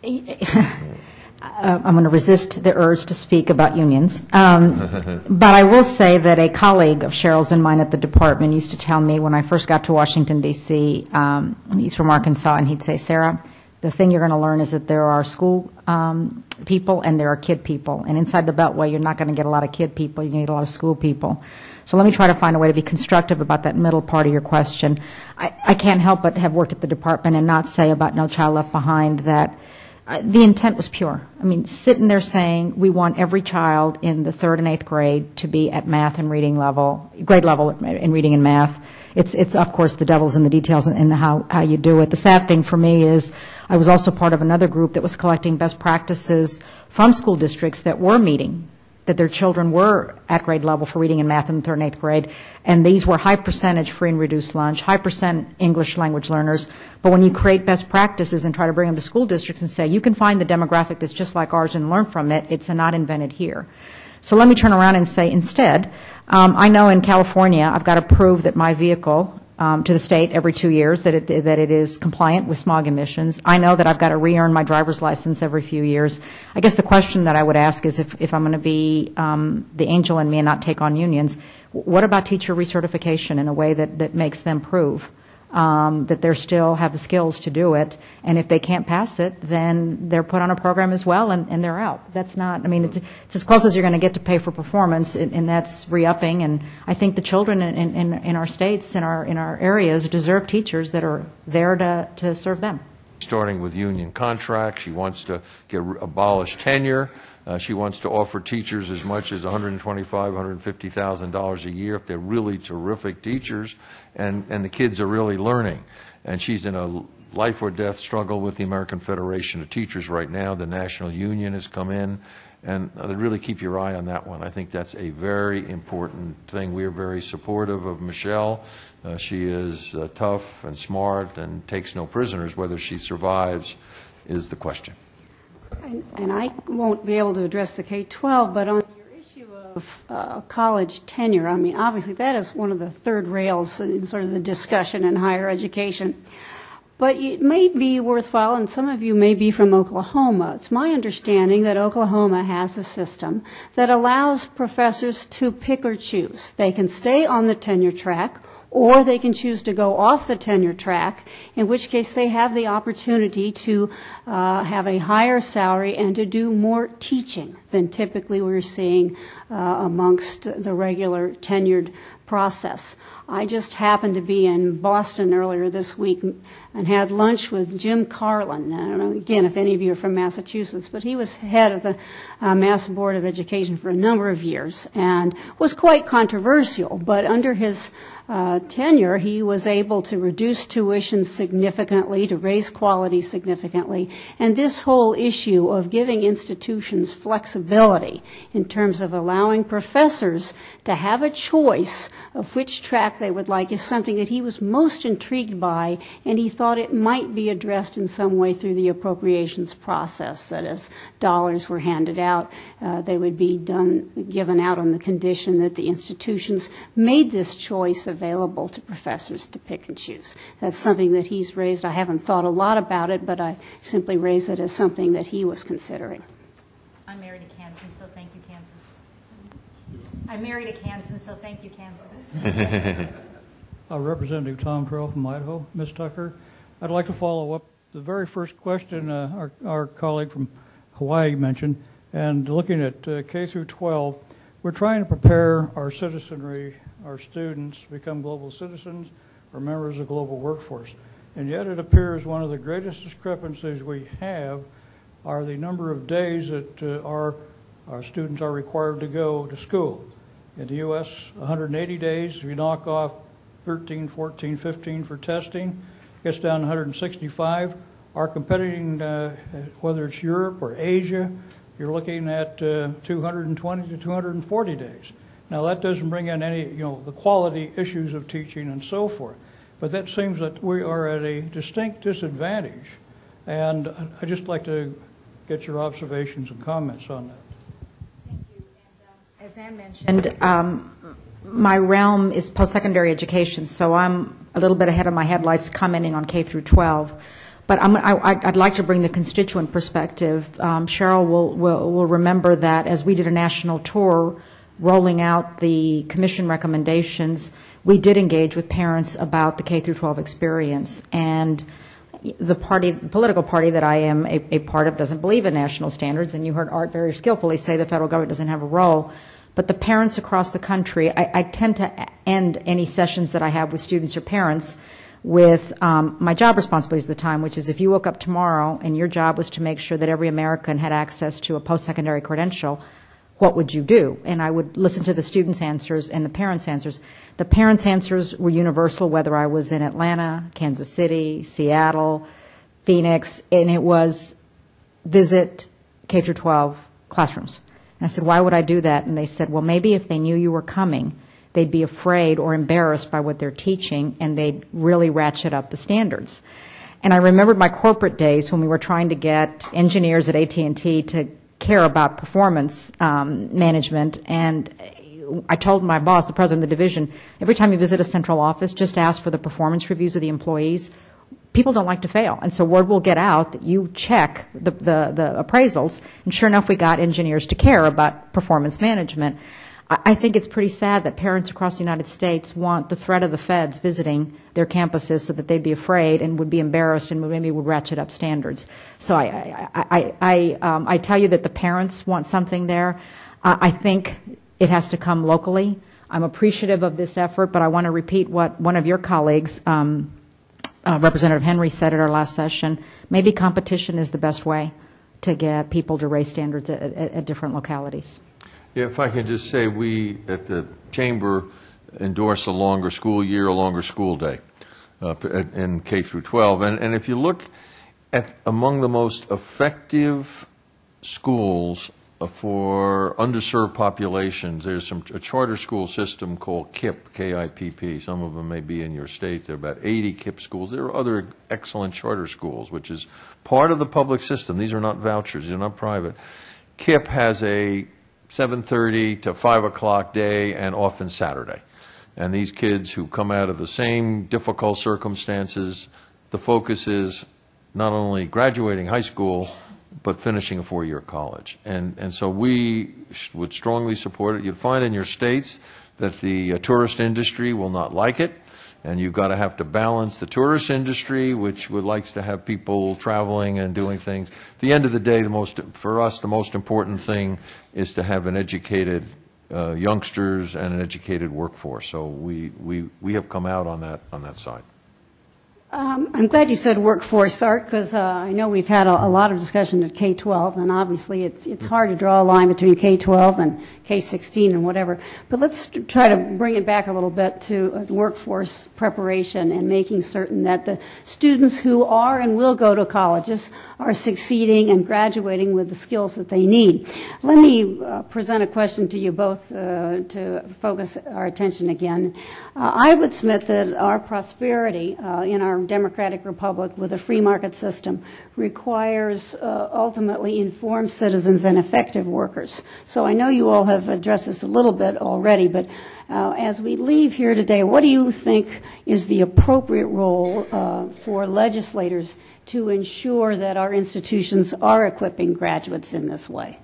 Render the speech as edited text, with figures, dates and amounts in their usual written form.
I'm going to resist the urge to speak about unions. But I will say that a colleague of Cheryl's and mine at the department used to tell me when I first got to Washington, D.C., he's from Arkansas, and he'd say, Sarah, the thing you're going to learn is that there are school people and there are kid people. And inside the Beltway, you're not going to get a lot of kid people. You're going to get a lot of school people. So let me try to find a way to be constructive about that middle part of your question. I can't help but have worked at the department and not say about No Child Left Behind that the intent was pure. I mean, sitting there saying we want every child in the 3rd and 8th grade to be at math and reading level, grade level in reading and math. It's of course the devil's in the details and how you do it. The sad thing for me is I was also part of another group that was collecting best practices from school districts that were meeting, that their children were at grade level for reading and math in the 3rd and 8th grade, and these were high percentage free and reduced lunch, high percent English language learners. But when you create best practices and try to bring them to school districts and say, you can find the demographic that's just like ours and learn from it, it's not invented here. So let me turn around and say instead, I know in California I've got to prove that my vehicle to the state every 2 years that it is compliant with smog emissions. I know that I've got to re-earn my driver's license every few years. I guess the question that I would ask is if I'm going to be the angel in me and not take on unions, what about teacher recertification in a way that makes them prove that they still have the skills to do it, and if they can't pass it, then they're put on a program as well, and they're out. That's not, I mean, it's as close as you're going to get to pay for performance, and that's re-upping, and I think the children in our states, in our areas, deserve teachers that are there to serve them. Starting with union contracts, she wants to abolish tenure. She wants to offer teachers as much as $125,000, $150,000 a year if they're really terrific teachers and the kids are really learning. And she's in a life or death struggle with the American Federation of Teachers right now. The National Union has come in, and really keep your eye on that one. I think that's a very important thing. We are very supportive of Michelle. She is tough and smart and takes no prisoners. Whether she survives is the question. And I won't be able to address the K-12, but on your issue of college tenure, I mean, obviously that is one of the third rails in sort of the discussion in higher education. But it may be worthwhile, and some of you may be from Oklahoma. It's my understanding that Oklahoma has a system that allows professors to pick or choose. They can stay on the tenure track, or they can choose to go off the tenure track, in which case they have the opportunity to have a higher salary and to do more teaching than typically we're seeing amongst the regular tenured process. I just happened to be in Boston earlier this week and had lunch with Jim Carlin. I don't know, again, if any of you are from Massachusetts, but he was head of the Mass Board of Education for a number of years and was quite controversial, but under his tenure, he was able to reduce tuition significantly, to raise quality significantly, and this whole issue of giving institutions flexibility in terms of allowing professors to have a choice of which track they would like is something that he was most intrigued by, and he thought it might be addressed in some way through the appropriations process, that as dollars were handed out, they would be given out on the condition that the institutions made this choice available to professors to pick and choose. That's something that he's raised. I haven't thought a lot about it, but I simply raised it as something that he was considering. I'm married to Kansas, so thank you, Kansas. I'm married to Kansas, so thank you, Kansas. Representative Tom Carroll from Idaho. Ms. Tucker, I'd like to follow up the very first question our colleague from Hawaii mentioned, and looking at K through 12, we're trying to prepare our citizenry, our students, to become global citizens or members of the global workforce. And yet it appears one of the greatest discrepancies we have are the number of days that our students are required to go to school. In the U.S., 180 days. If you knock off 13, 14, 15 for testing, gets down to 165. Our competing, whether it's Europe or Asia, you're looking at 220 to 240 days. Now that doesn't bring in any, the quality issues of teaching and so forth. But that seems that we are at a distinct disadvantage. And I'd just like to get your observations and comments on that. Thank you. And, as Ann mentioned, my realm is post-secondary education, so I'm a little bit ahead of my headlights commenting on K through 12. But I'd like to bring the constituent perspective. Cheryl will remember that as we did a national tour rolling out the commission recommendations, we did engage with parents about the K through 12 experience. And the political party that I am a part of doesn't believe in national standards, and you heard Art very skillfully say the federal government doesn't have a role. But the parents across the country, I tend to end any sessions that I have with students or parents with my job responsibilities at the time, which is if you woke up tomorrow and your job was to make sure that every American had access to a post-secondary credential, what would you do? And I would listen to the students' answers and the parents' answers. The parents' answers were universal, whether I was in Atlanta, Kansas City, Seattle, Phoenix, and it was visit K through 12 classrooms. And I said, why would I do that? And they said, well, maybe if they knew you were coming, they'd be afraid or embarrassed by what they're teaching, and they'd really ratchet up the standards. And I remembered my corporate days when we were trying to get engineers at AT&T to care about performance management, and I told my boss, the president of the division, every time you visit a central office, just ask for the performance reviews of the employees. People don't like to fail, and so word will get out that you check the appraisals, and sure enough, we got engineers to care about performance management. I think it's pretty sad that parents across the United States want the threat of the feds visiting their campuses so that they'd be afraid and would be embarrassed and maybe would ratchet up standards. So I tell you that the parents want something there. I think it has to come locally. I'm appreciative of this effort, but I want to repeat what one of your colleagues, Representative Henry, said at our last session. Maybe competition is the best way to get people to raise standards at different localities. Yeah, if I can just say, we at the Chamber endorse a longer school year, a longer school day in K through 12. And if you look at among the most effective schools for underserved populations, there's a charter school system called KIPP, K-I-P-P. Some of them may be in your states. There are about 80 KIPP schools. There are other excellent charter schools, which is part of the public system. These are not vouchers. They're not private. KIPP has a 7:30 to 5 o'clock day and often Saturday. And these kids who come out of the same difficult circumstances, the focus is not only graduating high school, but finishing a 4-year college. And so we would strongly support it. You'd find in your states that the tourist industry will not like it, and you've got to have to balance the tourist industry, which likes to have people traveling and doing things. At the end of the day, for us, the most important thing is to have an educated youngsters and an educated workforce. So we have come out on that side. I'm glad you said workforce, Art, because I know we've had a lot of discussion at K-12, and obviously it's hard to draw a line between K-12 and K-16 and whatever. But let's try to bring it back a little bit to workforce preparation and making certain that the students who are and will go to colleges are succeeding and graduating with the skills that they need. Let me present a question to you both to focus our attention again. I would submit that our prosperity in our democratic republic with a free market system requires ultimately informed citizens and effective workers. So I know you all have addressed this a little bit already, but as we leave here today, what do you think is the appropriate role for legislators to ensure that our institutions are equipping graduates in this way?